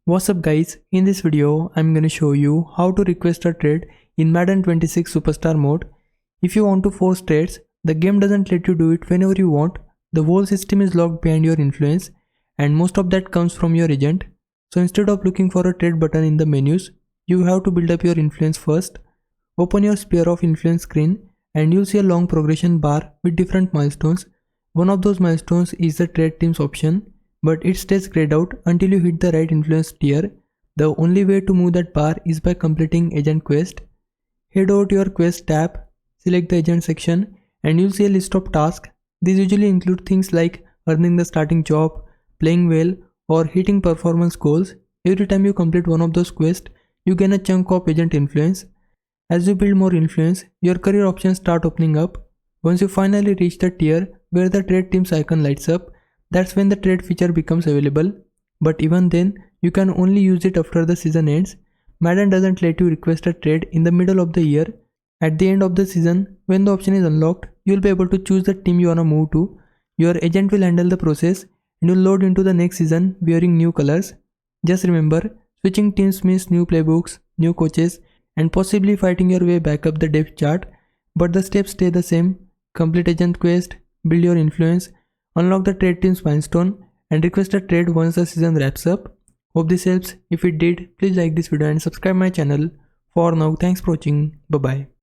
What's up guys, in this video I'm gonna show you how to request a trade in Madden 26 Superstar mode. If you want to force trades, the game doesn't let you do it whenever you want. The whole system is locked behind your influence and most of that comes from your agent. So instead of looking for a trade button in the menus, you have to build up your influence first. Open your sphere of influence screen and you'll see a long progression bar with different milestones. One of those milestones is the trade teams option, but it stays grayed out until you hit the right influence tier. The only way to move that bar is by completing agent quest. Head over to your quest tab, select the agent section and you'll see a list of tasks. These usually include things like earning the starting job, playing well or hitting performance goals. Every time you complete one of those quests, you gain a chunk of agent influence. As you build more influence, your career options start opening up. Once you finally reach the tier where the trade teams icon lights up, that's when the trade feature becomes available. But even then, you can only use it after the season ends. Madden doesn't let you request a trade in the middle of the year. At the end of the season, when the option is unlocked, you'll be able to choose the team you wanna move to. Your agent will handle the process and you'll load into the next season wearing new colors. Just remember, switching teams means new playbooks, new coaches, and possibly fighting your way back up the depth chart. But the steps stay the same. Complete agent quest, build your influence, unlock the trade team's milestone, and request a trade once the season wraps up. Hope this helps. If it did, please like this video and subscribe my channel. For now, thanks for watching. Bye bye.